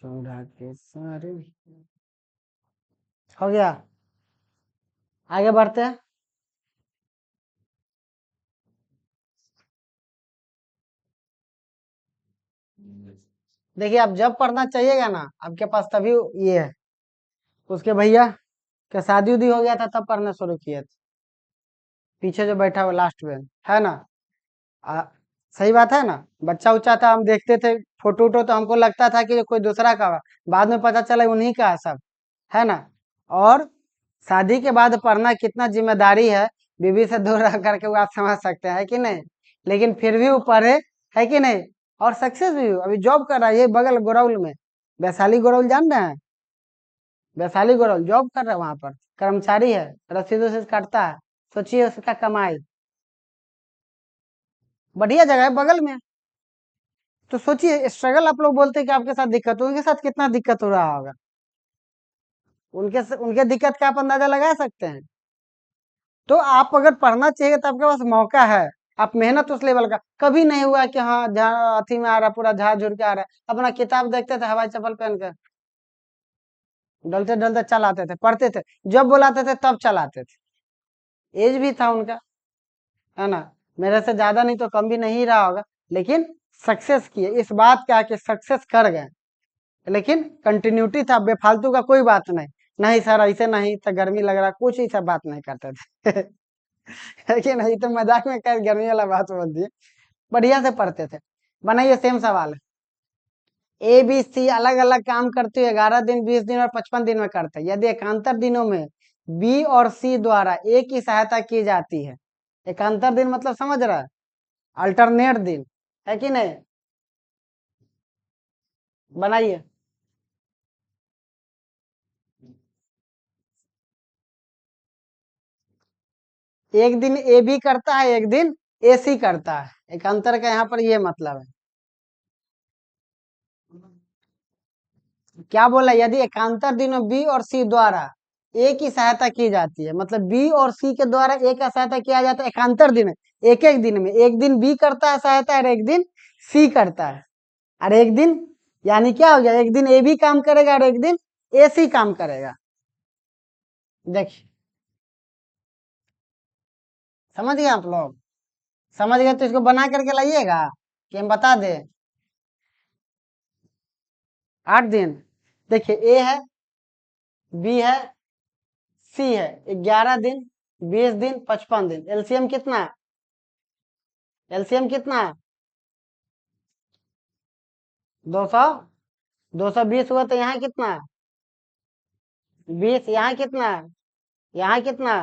चौदह के सारे हो गया। आगे बढ़ते हैं। देखिए, आप जब पढ़ना चाहिएगा ना आपके पास तभी ये है। उसके भैया का शादी उदी हो गया था तब पढ़ना शुरू किए थे। पीछे जो बैठा हुआ लास्ट में है ना। आ, सही बात है ना। बच्चा उच्चा था, हम देखते थे फोटो वोटो तो हमको लगता था कि कोई दूसरा का हुआ। बाद में पता चला उन्हीं का है सब, है ना। और शादी के बाद पढ़ना कितना जिम्मेदारी है, बीवी से दूर रह करके वो आप समझ सकते हैं कि नहीं। लेकिन फिर भी वो पढ़े, है कि नहीं। और सक्सेस भी हुआ। अभी जॉब कर रहा है ये बगल गोरौल में। वैशाली गोरौल जान रहे हैं? वैशाली गोरौल जॉब कर रहा है, वहां पर कर्मचारी है, रसीद वसीद काटता है। सोचिए उसका कमाई। बढ़िया जगह है बगल में। तो सोचिए स्ट्रगल आप लोग बोलते हैं कि आपके साथ दिक्कत, उनके साथ कितना दिक्कत हो रहा होगा। उनके दिक्कत का आप अंदाजा लगा सकते हैं। तो आप अगर पढ़ना चाहिए तो आपके पास मौका है। आप मेहनत उस लेवल का कभी नहीं हुआ कि हाँ अथी में आ रहा पूरा झाड़ झुर के आ रहा है। अपना किताब देखते थे हवाई चप्पल पहन कर, डलते डलते चलाते थे, पढ़ते थे, जब बुलाते थे तब चलाते थे। एज भी था उनका, है ना। मेरे से ज्यादा नहीं तो कम भी नहीं रहा होगा। लेकिन सक्सेस किए, इस बात क्या कि सक्सेस कर गए। लेकिन कंटिन्यूटी था, बेफालतू का कोई बात नहीं। नहीं सर ऐसे नहीं तो गर्मी लग रहा, कुछ ही सब बात नहीं करते थे। है कि नहीं। तो मजाक में कर गर्मी वाला बात बोल दिए। बढ़िया से पढ़ते थे। बनाइए सेम सवाल है। ए बी सी अलग अलग काम करते हुए 11 दिन 20 दिन और 55 दिन में करते हैं। यदि एकांतर दिनों में बी और सी द्वारा ए की सहायता की जाती है। एकांतर दिन मतलब समझ रहा है? अल्टरनेट दिन, है कि नहीं। बनाइए। एक दिन ए बी करता है, एक दिन ए सी करता है। एकांतर का यहाँ पर ये मतलब है। क्या बोला? यदि एकांतर दिनों बी और सी द्वारा ए की सहायता की जाती है, मतलब बी और सी के द्वारा ए का सहायता किया जाता है एकांतर दिन में। एक एक दिन में, एक दिन बी करता है सहायता और एक दिन सी करता है। और एक दिन यानी क्या हो गया? एक दिन ए बी काम करेगा और एक दिन ए सी काम करेगा। देखिए, समझ गए आप लोग? समझ गए तो इसको बना करके लाइएगा कि हम बता दें। 8 दिन। देखिए ए है, बी है, सी है। 11 दिन 20 दिन 55 दिन। एलसीएम कितना? एलसीएम कितना? 200 220 हुआ तो यहाँ कितना 20, यहाँ कितना, यहाँ कितना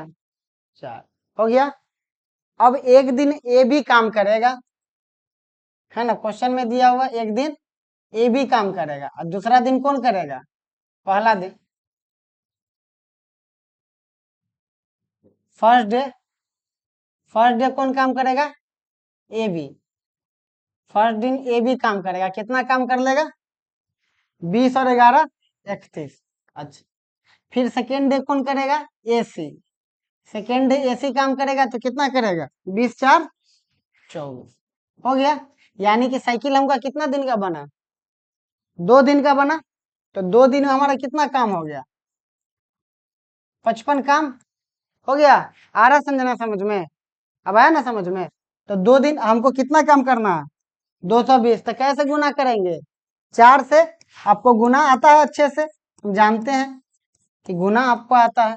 4 हो गया। अब एक दिन ए भी काम करेगा, है ना, क्वेश्चन में दिया हुआ एक दिन ए भी काम करेगा, और दूसरा दिन कौन करेगा, पहला दिन, फर्स्ट डे कौन काम करेगा, ए बी, फर्स्ट दिन ए बी काम करेगा, कितना काम कर लेगा 20 और 11 31। अच्छा, फिर सेकेंड डे कौन करेगा, ए सी, सेकेंड डे ए सी काम करेगा तो कितना करेगा 20 4 24 हो गया। यानी कि साइकिल हमका कितना दिन का बना, 2 दिन का बना, तो 2 दिन में हमारा कितना काम हो गया 55 काम हो गया। आ रहा समझना समझ में, अब आया ना समझ में। तो 2 दिन हमको कितना काम करना है 220, तो कैसे गुना करेंगे 4 से, आपको गुना आता है अच्छे से, हम जानते हैं कि गुना आपको आता है,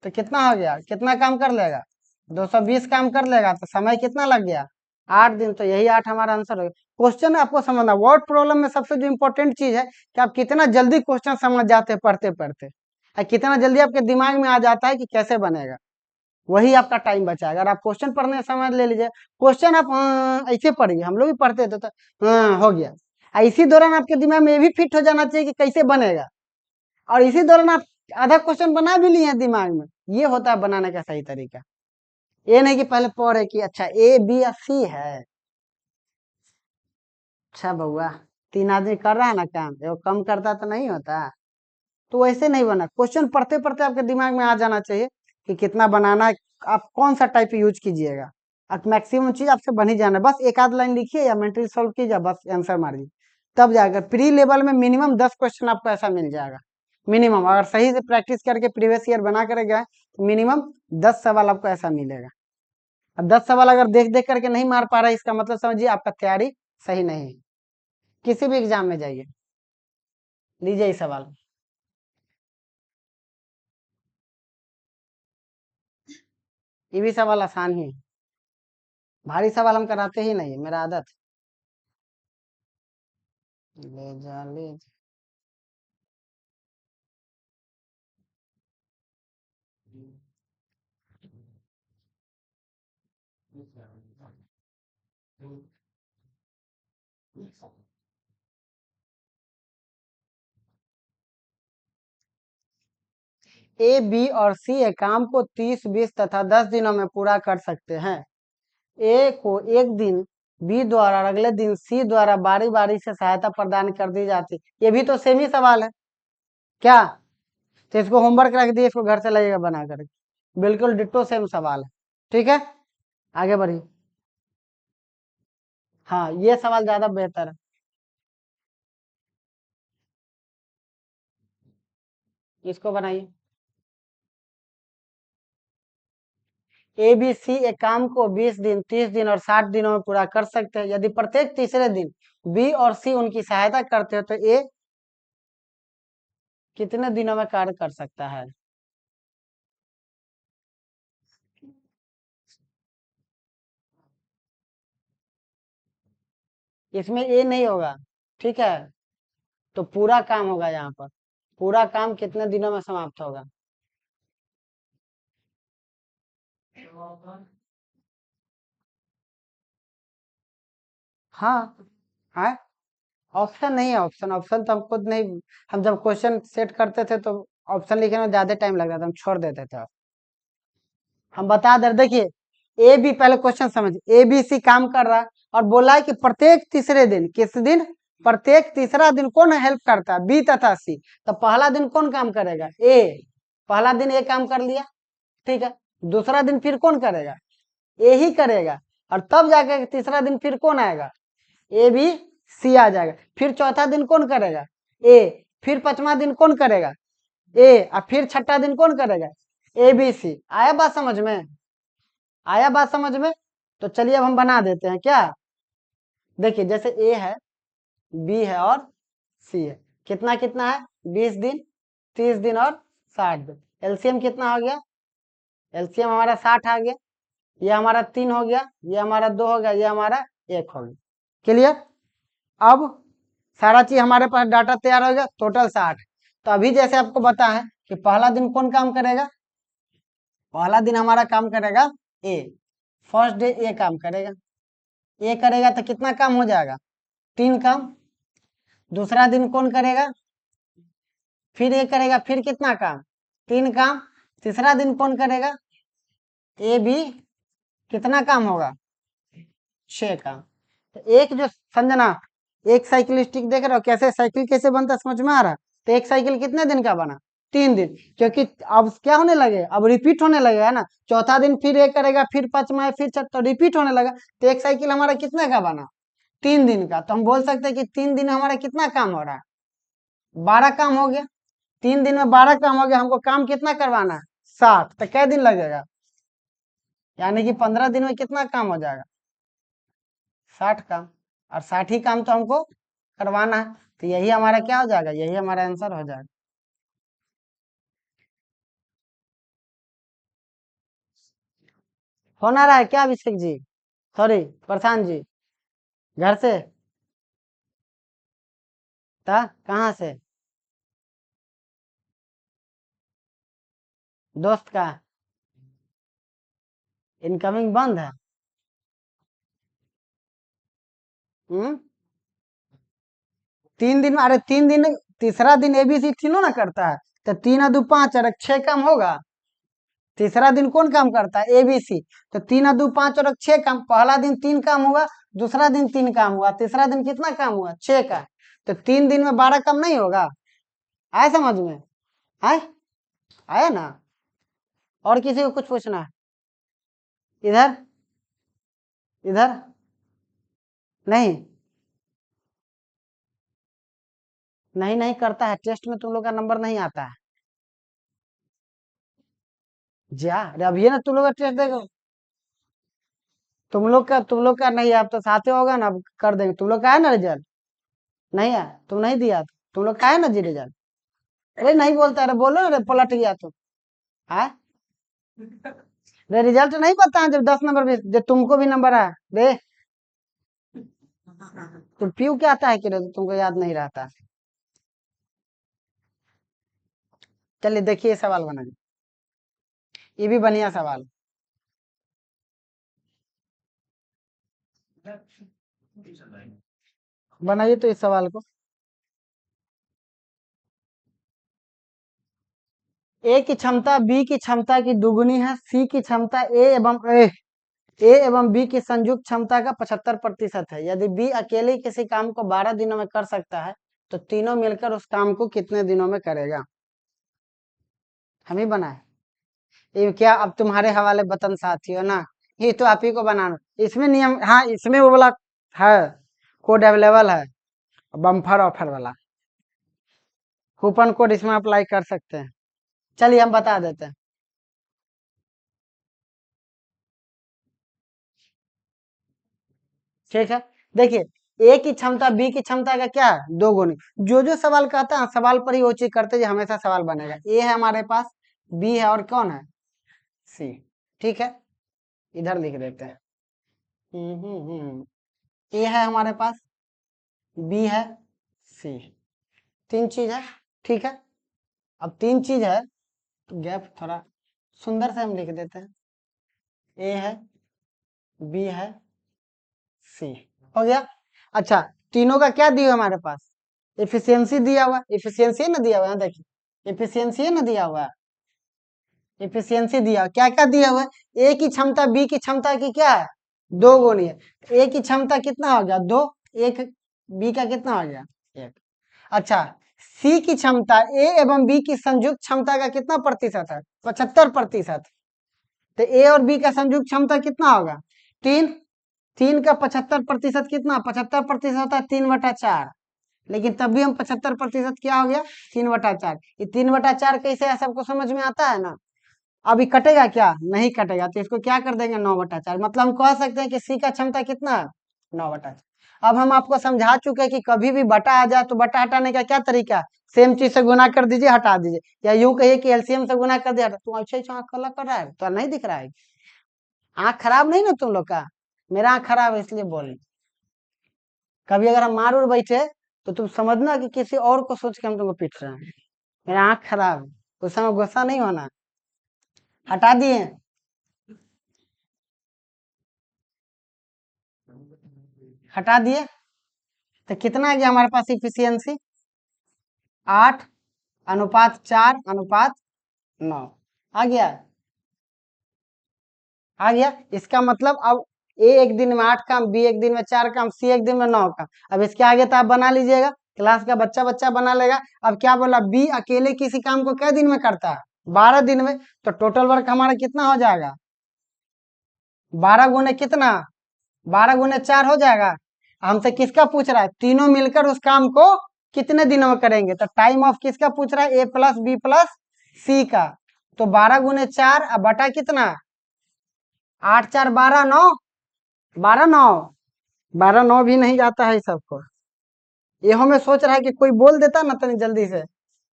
तो कितना हो गया, कितना काम कर लेगा 220 काम कर लेगा, तो समय कितना लग गया 8 दिन, तो यही 8 हमारा आंसर हो गया। क्वेश्चन आपको समझना, वर्ड प्रॉब्लम में सबसे जो इम्पोर्टेंट चीज है कि आप कितना जल्दी क्वेश्चन समझ जाते हैं पढ़ते पढ़ते, और कितना जल्दी आपके दिमाग में आ जाता है कि कैसे बनेगा, वही आपका टाइम बचाएगा। अगर आप क्वेश्चन पढ़ने समय ले लीजिए, क्वेश्चन आप ऐसे पढ़िए, हम लोग भी पढ़ते थे तो हो गया, इसी दौरान आपके दिमाग में ये भी फिट हो जाना चाहिए कि कैसे बनेगा, और इसी दौरान आप आधा क्वेश्चन बना भी लिए दिमाग में, ये होता है बनाने का सही तरीका। ये नहीं कि पहले पढ़े कि अच्छा ए बी या सी है, अच्छा बउआ 3 आदमी कर रहा है ना काम, वो कम करता तो नहीं होता, तो वैसे नहीं बना, क्वेश्चन पढ़ते पढ़ते आपके दिमाग में आ जाना चाहिए कि कितना बनाना है, आप कौन सा टाइप यूज कीजिएगा, अब मैक्सिमम चीज आपसे बन ही जाना है, बस एक आध लाइन लिखिए या मेंटली सॉल्व कीजिए, बस आंसर मारिए, तब जाकर प्री लेवल में मिनिमम 10 क्वेश्चन आपको ऐसा मिल जाएगा, मिनिमम, अगर सही से प्रैक्टिस करके प्रीवियस ईयर बना कर गए तो मिनिमम 10 सवाल आपको ऐसा मिलेगा। अब 10 सवाल अगर देख देख करके नहीं मार पा रहा है, इसका मतलब समझिए आपका तैयारी सही नहीं है। किसी भी एग्जाम में जाइए, लीजिए ये सवाल, ये भी सवाल आसान ही है, भारी सवाल हम कराते ही नहीं, मेरा आदत ले जा ले जा। ए बी और सी एक काम को 30 20 तथा 10 दिनों में पूरा कर सकते हैं। ए को एक दिन बी द्वारा और अगले दिन सी द्वारा बारी बारी से सहायता प्रदान कर दी जाती, ये भी तो सेम ही सवाल है क्या, तो इसको होमवर्क रख दिए, इसको घर से लगेगा बना कर, बिल्कुल डिट्टो सेम सवाल है। ठीक है, आगे बढ़िए। हाँ, ये सवाल ज्यादा बेहतर है, इसको बनाइए। ए बी सी एक काम को 20 दिन 30 दिन और 60 दिनों में पूरा कर सकते हैं, यदि प्रत्येक तीसरे दिन बी और सी उनकी सहायता करते हैं तो ए कितने दिनों में कार्य कर सकता है। इसमें ए नहीं होगा, ठीक है, तो पूरा काम होगा, यहाँ पर पूरा काम कितने दिनों में समाप्त होगा। हाँ है, ऑप्शन नहीं है, ऑप्शन ऑप्शन तो हम खुद नहीं, हम जब क्वेश्चन सेट करते थे तो ऑप्शन लिखने में ज्यादा टाइम लगता था, हम छोड़ देते थे। हम बता दे, देखिए ए बी, पहले क्वेश्चन समझिए, ए बी सी काम कर रहा है और बोला है कि प्रत्येक तीसरे दिन, किस दिन, प्रत्येक तीसरा दिन कौन हेल्प करता है, बी तथा सी, तो पहला दिन कौन काम करेगा, ए, पहला दिन ए काम कर लिया, ठीक है, दूसरा दिन फिर कौन करेगा, ए ही करेगा, और तब जाकर तीसरा दिन फिर कौन आएगा, ए बी सी आ जाएगा, फिर चौथा दिन कौन करेगा, ए, फिर पांचवा दिन कौन करेगा, ए, और फिर छठा दिन कौन करेगा, ए बी सी। आया बात समझ में, आया बात समझ में, तो चलिए अब हम बना देते हैं क्या, देखिए जैसे ए है, बी है और सी है, कितना कितना है 20 दिन 30 दिन और 60 दिन, एलसीएम कितना हो गया, एलसीएम हमारा 60 आ गया, ये हमारा 3 हो गया, ये हमारा 2 हो गया, ये हमारा 1 हो गया, क्लियर। अब सारा चीज हमारे पास डाटा तैयार हो गया, टोटल 60। तो अभी जैसे आपको पता है कि पहला दिन कौन काम करेगा, पहला दिन हमारा काम करेगा ए, फर्स्ट डे ए काम करेगा, ए करेगा तो कितना काम हो जाएगा, 3 काम। दूसरा दिन कौन करेगा, फिर ए करेगा, फिर कितना काम, 3 काम। तीसरा दिन कौन करेगा, ए बी, कितना काम होगा, 6 काम। तो एक जो संजना, एक साइकिल स्टिक देख रहे हो कैसे साइकिल कैसे बनता, समझ में आ रहा। तो एक साइकिल कितने दिन का बना, 3 दिन, क्योंकि अब क्या होने लगे, अब रिपीट होने लगेगा ना। चौथा दिन फिर एक करेगा, फिर पांचवा फिर तो रिपीट होने लगा। तो एक साइकिल हमारा कितने का बना, 3 दिन का। तो हम बोल सकते हैं कि 3 दिन हमारा कितना काम हो रहा है, 12 काम हो गया। 3 दिन में 12 काम हो गया, हमको काम कितना करवाना है, 60। तो कै दिन लगेगा, यानी कि 15 दिन में कितना काम हो जाएगा, 60 काम। और 60 ही काम तो हमको करवाना है। तो यही हमारा क्या हो जाएगा, यही हमारा आंसर हो जाएगा। होना रहा है क्या अभिषेक जी, सॉरी प्रशांत जी, घर से था, कहाँ से, दोस्त का इनकमिंग बंद है। हम्म, 3 दिन, अरे 3 दिन, तीसरा दिन एबीसी तीनों ना करता है। तो 3 और 2 5 और 6 काम होगा। तीसरा दिन कौन काम करता है, एबीसी। तो 3 और 2 5 और 6 काम। पहला दिन 3 काम हुआ, दूसरा दिन 3 काम हुआ, तीसरा दिन कितना काम हुआ, 6 का। तो 3 दिन में 12 काम नहीं होगा, आया समझ में, आए, आया ना। और किसी को कुछ पूछना है, इधर, इधर नहीं, नहीं नहीं करता है, टेस्ट में तुम लोग का नंबर नहीं आता है। जा अरे अब ये ना तुम लोग का टेस्ट देखो, तुम लोग का नहीं है, अब तो साथ ही होगा ना, अब कर देंगे। तुम लोग का है ना रिजल्ट, नहीं है, तुम नहीं दिया, तुम लोग का है ना जी रिजल्ट। अरे नहीं बोलता, अरे बोलो, अरे पलट गया तुम, है, अरे रिजल्ट नहीं पता है, जब 10 नंबर में जब तुमको भी नंबर आया रे, तुम पीयू क्या आता है कि तुमको याद नहीं रहता। चलिए देखिए सवाल बनाइए, ये भी बढ़िया सवाल, बनाइए तो इस सवाल को। ए की क्षमता बी की क्षमता की दुगुनी है, सी की क्षमता ए एवं बी की संयुक्त क्षमता का 75% है। यदि बी अकेले किसी काम को 12 दिनों में कर सकता है, तो तीनों मिलकर उस काम को कितने दिनों में करेगा। हम ही बनाए, ये क्या अब तुम्हारे हवाले बटन साथी हो ना, ये तो आप ही को बनाना। इसमें नियम, हाँ इसमें वो वाला है, कोड अवेलेबल है, बम्फर ऑफर वाला कूपन कोड इसमें अप्लाई कर सकते हैं। चलिए हम बता देते हैं, ठीक है। देखिए, ए की क्षमता बी की क्षमता का क्या है, 2 गुनी। जो जो सवाल कहता है सवाल पर ही वो चीज करते हैं, हमेशा सवाल बनेगा। ए है हमारे पास, बी है, और कौन है, सी, ठीक है। इधर लिख देते हैं, ए है हमारे पास, बी है, सी, 3 चीज है, ठीक है। अब 3 चीज है तो गैप थोड़ा सुंदर से हम लिख देते हैं, ए है, बी है, सी, हो गया। अच्छा, तीनों का क्या दिया हमारे पास, एफिशिएंसी दिया हुआ, एफिशिएंसी ना दिया हुआ है, देखिए एफिशिएंसी ना दिया हुआ है, एफिशिएंसी दिया, क्या क्या दिया हुआ है, ए की क्षमता बी की क्षमता की क्या है, 2 गुनी है। ए की क्षमता कितना हो गया, 2, एक, बी का कितना हो गया, 1। अच्छा, सी की क्षमता ए एवं बी की संयुक्त क्षमता का कितना प्रतिशत है, 75%। तो ए और बी का संयुक्त क्षमता कितना होगा, 3। 3 का 75% कितना, 75% होता है 3/4, लेकिन तब भी हम 75% क्या हो गया, 3/4। ये 3/4 कैसे है, सबको समझ में आता है ना। अभी कटेगा क्या, नहीं कटेगा, तो इसको क्या कर देंगे, 9/4। मतलब हम कह सकते हैं कि सी का क्षमता कितना है, 9/4। अब हम आपको समझा चुके हैं कि कभी भी बटा आ जाए तो बटा हटाने का क्या तरीका है, सेम चीज से गुना कर दीजिए, हटा दीजिए, या यूं कहिए कि एलसीएम से गुना कर दिया। तुम अच्छे आंख कला कर रहा है तो नहीं दिख रहा है, आंख खराब नहीं ना तुम लोग का, मेरा आंख खराब है इसलिए बोल। कभी अगर हम मार उड़ बैठे तो तुम समझना कि किसी और को सोच के हम तुमको पीट रहे हैं। मेरा आंख खराब है, उस समय गुस्सा नहीं होना। हटा दिए, हटा दिए, तो कितना आ गया हमारे पास इफिशियंसी? 8:4:9 आ गया। आ गया। इसका मतलब अब ए एक दिन में 8 काम, बी एक दिन में 4 काम, सी एक दिन में 9 काम। अब इसके आगे तो आप बना लीजिएगा, क्लास का बच्चा बच्चा बना लेगा। अब क्या बोला, बी अकेले किसी काम को कै दिन में करता है? 12 दिन में। तो टोटल वर्क हमारा कितना हो जाएगा? 12 गुने कितना? 12 गुने 4 हो जाएगा। हमसे किसका पूछ रहा है? तीनों मिलकर उस काम को कितने दिनों में करेंगे? तो टाइम ऑफ किसका पूछ रहा है? ए प्लस बी प्लस सी का। तो 12 गुने 4 अब बटा कितना? 8:4:12:9, 12:9, 12:9 भी नहीं जाता है सबको। ये हमें सोच रहा है कि कोई बोल देता ना तनी जल्दी से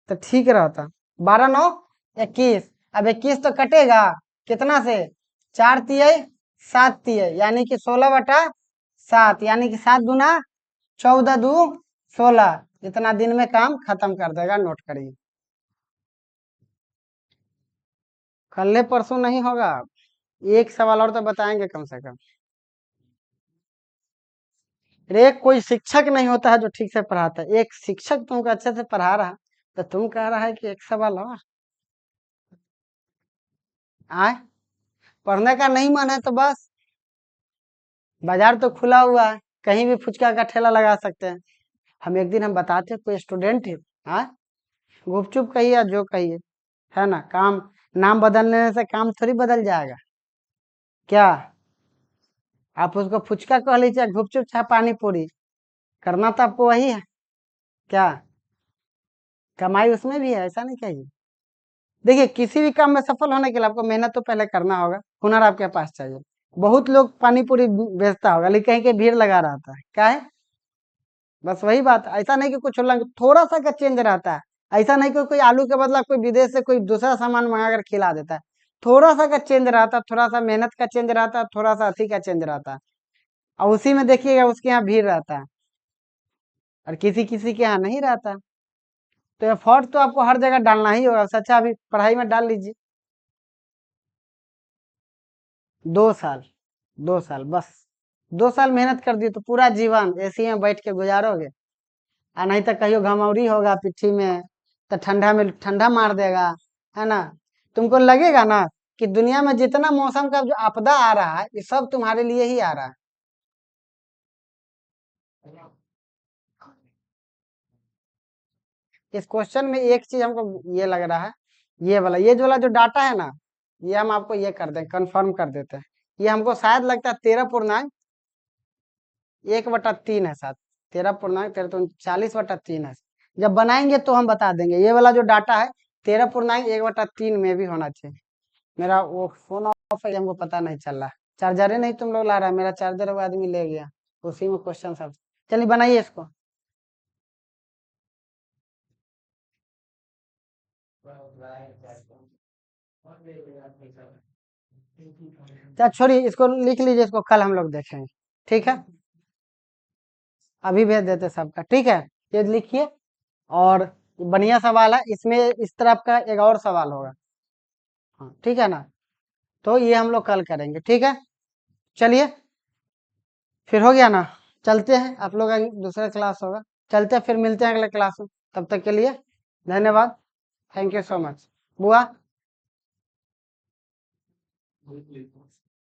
तो ठीक रहता। 12:9=21। अब 21 तो कटेगा कितना से? 4×3=7, यानी कि 16/7, यानी कि 7×14=16। इतना दिन में काम खत्म कर देगा, नोट करिए। कल परसों नहीं होगा, एक सवाल और तो बताएंगे कम से कम। रे कोई शिक्षक नहीं होता है जो ठीक से पढ़ाता है। एक शिक्षक तुमको अच्छे से पढ़ा रहा है तो तुम कह रहा है कि एक सवाल और आए। पढ़ने का नहीं मन है तो बस, बाजार तो खुला हुआ है, कहीं भी फुचका का ठेला लगा सकते हैं। एक दिन हम बताते कोई स्टूडेंट है, हाँ, गुपचुप कहिए या जो कहिए, है ना, काम नाम बदलने से काम थोड़ी बदल जाएगा। क्या आप उसको फुचका कह लीजिए, गुपचुप चाहे पानी पूरी, करना तो आपको वही है। क्या कमाई उसमें भी है, ऐसा नहीं कहिए। देखिए, किसी भी काम में सफल होने के लिए आपको मेहनत तो पहले करना होगा, हुनर आपके पास चाहिए। बहुत लोग पानी पूरी बेचता होगा लेकिन कहीं के भीड़ लगा रहता है, क्या है? बस वही बात। ऐसा नहीं कि कुछ थोड़ा सा का चेंज रहता है। ऐसा नहीं कि कोई आलू के बदला कोई विदेश से कोई दूसरा सामान मंगा कर खिला देता है। थोड़ा सा का चेंज रहता है, थोड़ा सा मेहनत का चेंज रहता है, थोड़ा सा अथी का चेंज रहता है। और उसी में देखिएगा उसके यहाँ भीड़ रहता है और किसी किसी के यहाँ नहीं रहता। तो एफर्ट तो आपको हर जगह डालना ही होगा। अच्छा, अभी पढ़ाई में डाल लीजिए। 2 साल, 2 साल बस। 2 साल मेहनत कर दी तो पूरा जीवन एसी में बैठ के गुजारोगे। और नहीं तो कहियो घमौरी होगा पिट्ठी में तो ठंडा में ठंडा मार देगा, है ना। तुमको लगेगा ना कि दुनिया में जितना मौसम का जो आपदा आ रहा है ये सब तुम्हारे लिए ही आ रहा है। इस क्वेश्चन में एक चीज हमको ये लग रहा है, ये वाला, ये जो वाला जो डाटा है ना, ये हम आपको ये कर दें, कंफर्म कर देते हैं। ये हमको शायद लगता है 13.1/3 है, साथ 13.13 40/3 है। जब बनाएंगे तो हम बता देंगे। ये वाला जो डाटा है 13.1/3 में भी होना चाहिए। मेरा वो फोन ऑफ है, हमको पता नहीं चल रहा। चार्जर ही नहीं तुम लोग ला रहा है, मेरा चार्जर वो आदमी ले गया, उसी में क्वेश्चन सब। चलिए बनाइए इसको। अच्छा छोड़िए, इसको लिख लीजिए, इसको कल हम लोग देखेंगे, ठीक है। अभी भेज देते सबका, ठीक है। ये लिखिए। और बढ़िया सवाल है, इसमें इस तरह का एक और सवाल होगा, हाँ ठीक है ना। तो ये हम लोग कल करेंगे, ठीक है। चलिए, फिर हो गया ना। चलते हैं, आप लोग का दूसरा क्लास होगा। चलते हैं, फिर मिलते हैं अगले क्लास में। तब तक के लिए धन्यवाद। Thank you so much. बुआ।